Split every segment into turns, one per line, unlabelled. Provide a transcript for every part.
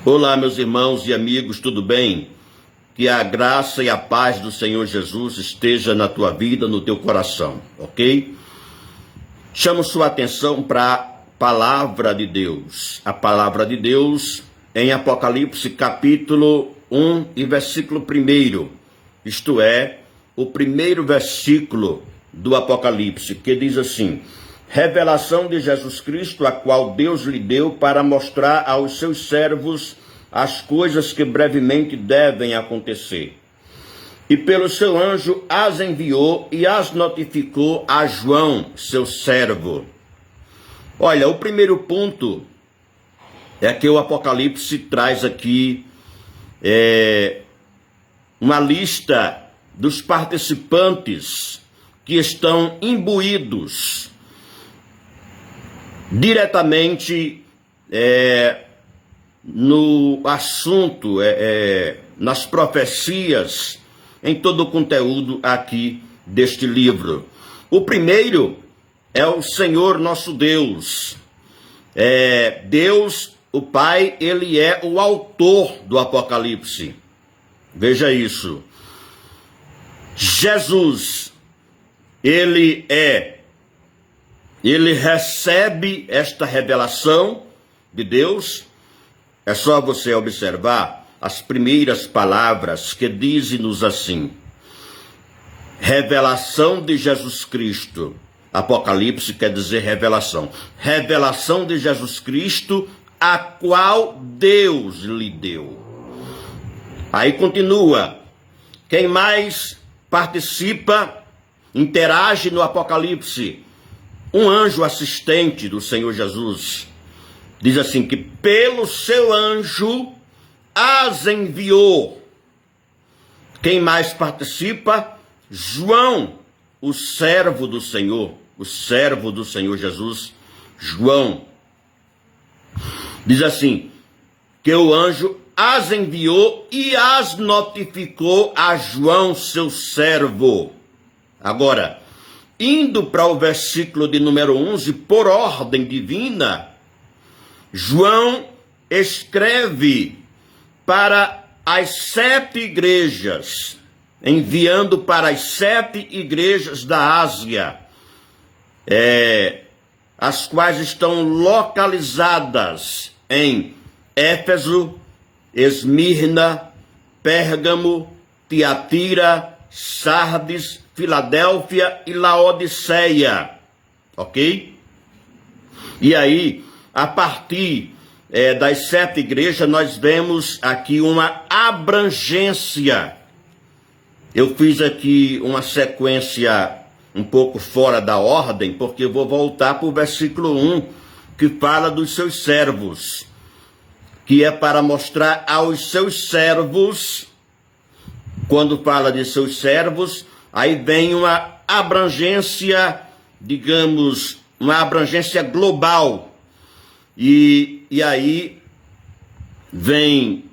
Olá, meus irmãos e amigos, tudo bem? Que a graça e a paz do Senhor Jesus esteja na tua vida, no teu coração, ok? Chamo sua atenção para a palavra de Deus. A palavra de Deus em Apocalipse capítulo 1 e versículo 1. Isto é, o primeiro versículo do Apocalipse, que diz assim: revelação de Jesus Cristo, a qual Deus lhe deu para mostrar aos seus servos as coisas que brevemente devem acontecer. E pelo seu anjo as enviou e as notificou a João, seu servo. Olha, o primeiro ponto é que o Apocalipse traz aqui uma lista dos participantes que estão imbuídos diretamente no assunto, nas profecias, em todo o conteúdo aqui deste livro. O primeiro é o Senhor nosso Deus. Deus, o Pai, ele é o autor do Apocalipse. Veja isso. Jesus, ele recebe esta revelação de Deus. É só você observar as primeiras palavras que dizem-nos assim: revelação de Jesus Cristo. Apocalipse quer dizer revelação. Revelação de Jesus Cristo, a qual Deus lhe deu. Aí continua. Quem mais participa, interage no Apocalipse? Um anjo assistente do Senhor Jesus. Diz assim que pelo seu anjo as enviou. Quem mais participa? João, o servo do Senhor Jesus, João. Diz assim, que o anjo as enviou e as notificou a João, seu servo. Agora, indo para o versículo de número 11, por ordem divina, João escreve para as 7 igrejas, enviando para as 7 igrejas da Ásia, as quais estão localizadas em Éfeso, Esmirna, Pérgamo, Tiatira, Sardes, Filadélfia e Laodiceia, ok? E aí, a partir das 7 igrejas, nós vemos aqui uma abrangência. Eu fiz aqui uma sequência um pouco fora da ordem, porque eu vou voltar para o versículo 1, que fala dos seus servos, que é para mostrar aos seus servos. Quando fala de seus servos, aí vem uma abrangência, digamos, uma abrangência global. E aí vem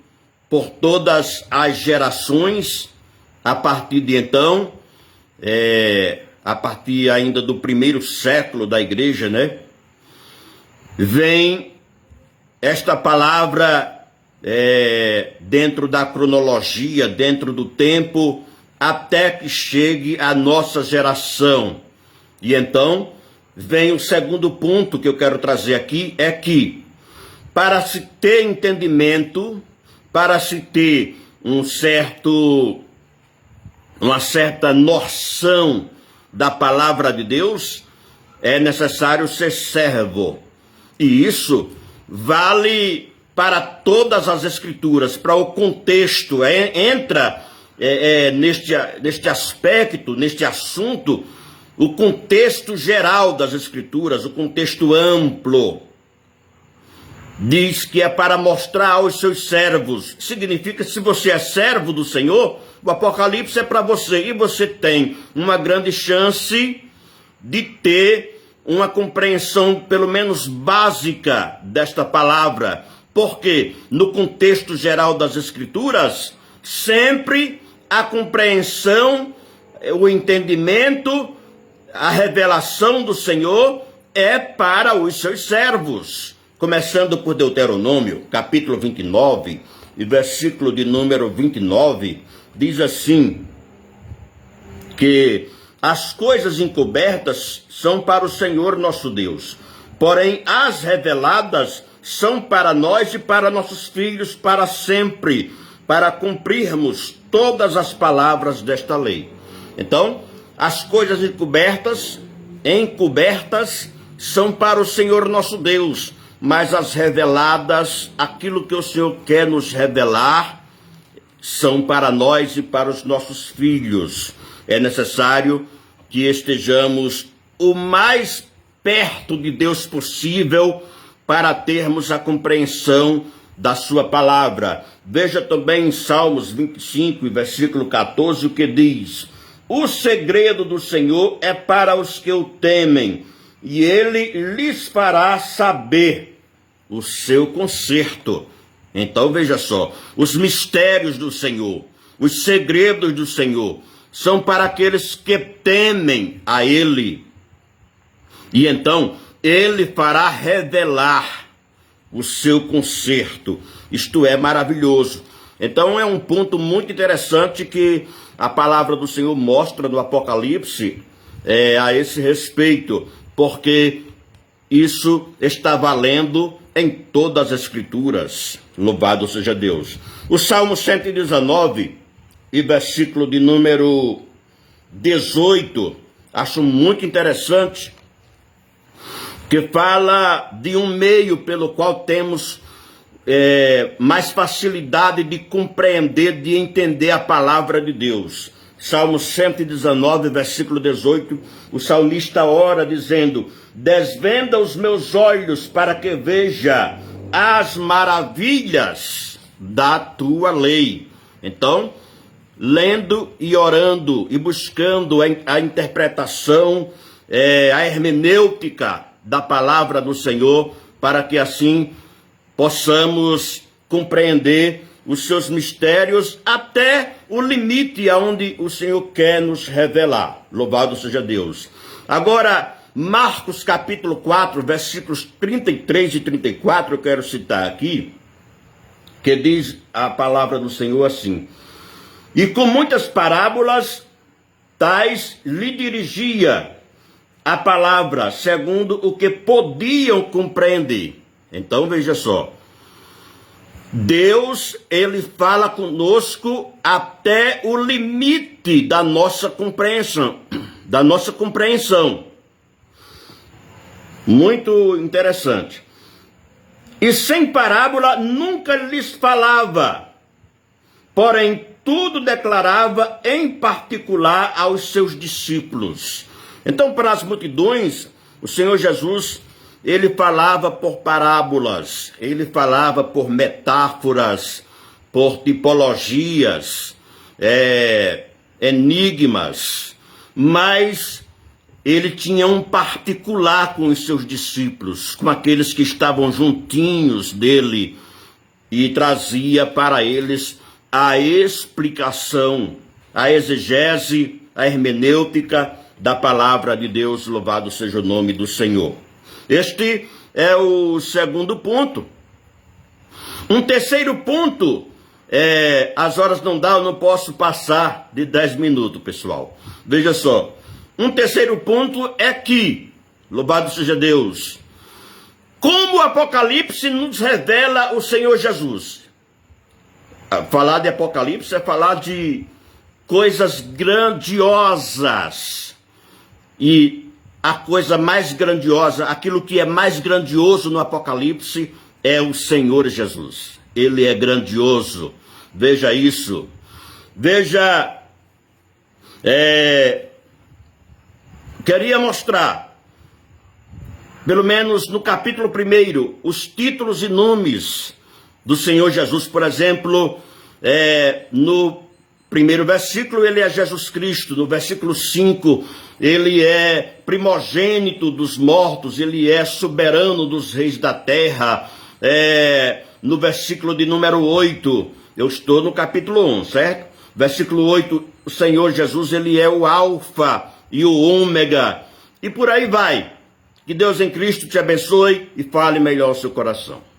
por todas as gerações, a partir de então, a partir ainda do primeiro século da igreja, né? Vem esta palavra dentro da cronologia, dentro do tempo, até que chegue a nossa geração. E então vem o segundo ponto que eu quero trazer aqui, é que para se ter entendimento, para se ter uma certa noção da palavra de Deus, é necessário ser servo. E isso vale para todas as escrituras, para o contexto, entra neste aspecto, neste assunto, o contexto geral das escrituras, o contexto amplo. Diz que é para mostrar aos seus servos. Significa que se você é servo do Senhor, o Apocalipse é para você. E você tem uma grande chance de ter uma compreensão, pelo menos básica, desta palavra. Porque no contexto geral das escrituras, sempre a compreensão, o entendimento, a revelação do Senhor é para os seus servos. começando por Deuteronômio, capítulo 29, e versículo de número 29, diz assim, que as coisas encobertas são para o Senhor nosso Deus, porém as reveladas são para nós e para nossos filhos para sempre, para cumprirmos todas as palavras desta lei. Então, as coisas encobertas são para o Senhor nosso Deus, mas as reveladas, aquilo que o Senhor quer nos revelar, são para nós e para os nossos filhos. É necessário que estejamos o mais perto de Deus possível para termos a compreensão da sua palavra. Veja também em Salmos 25, versículo 14, o que diz: o segredo do Senhor é para os que o temem, e ele lhes fará saber o seu conserto. Então veja só, os mistérios do Senhor, os segredos do Senhor, são para aqueles que temem a ele. E então ele fará revelar o seu conserto. Isto é maravilhoso. Então é um ponto muito interessante que a palavra do Senhor mostra no Apocalipse a esse respeito, porque isso está valendo em todas as Escrituras. Louvado seja Deus. O Salmo 119 e versículo de número 18, acho muito interessante, que fala de um meio pelo qual temos mais facilidade de compreender, de entender a palavra de Deus. Salmo 119, versículo 18, o salmista ora dizendo: desvenda os meus olhos para que veja as maravilhas da tua lei. Então, lendo e orando e buscando a interpretação, a hermenêutica da palavra do Senhor, para que assim possamos compreender os seus mistérios até o limite aonde o Senhor quer nos revelar. Louvado seja Deus. Agora, Marcos capítulo 4, versículos 33 e 34, eu quero citar aqui, que diz a palavra do Senhor assim: e com muitas parábolas tais lhe dirigia a palavra, segundo o que podiam compreender. Então veja só, Deus, ele fala conosco até o limite da nossa compreensão, Muito interessante. E sem parábola nunca lhes falava, porém tudo declarava em particular aos seus discípulos. Então, para as multidões, o Senhor Jesus, ele falava por parábolas, ele falava por metáforas, por tipologias, enigmas, mas ele tinha um particular com os seus discípulos, com aqueles que estavam juntinhos dele, e trazia para eles a explicação, a exegese, a hermenêutica da palavra de Deus. Louvado seja o nome do Senhor. Este é o segundo ponto. Um terceiro ponto, as horas não dão, eu não posso passar de 10 minutos, pessoal. Veja só, um terceiro ponto é que, louvado seja Deus, como o Apocalipse nos revela o Senhor Jesus. Falar de Apocalipse é falar de coisas grandiosas. E a coisa mais grandiosa, aquilo que é mais grandioso no Apocalipse é o Senhor Jesus. Ele é grandioso. Veja isso. Veja, queria mostrar, pelo menos no capítulo 1, os títulos e nomes do Senhor Jesus. Por exemplo, no primeiro versículo, ele é Jesus Cristo. No versículo 5, ele é primogênito dos mortos, ele é soberano dos reis da terra. No versículo de número 8, eu estou no capítulo 1, certo? Versículo 8, o Senhor Jesus, ele é o alfa e o ômega, e por aí vai. Que Deus em Cristo te abençoe e fale melhor o seu coração.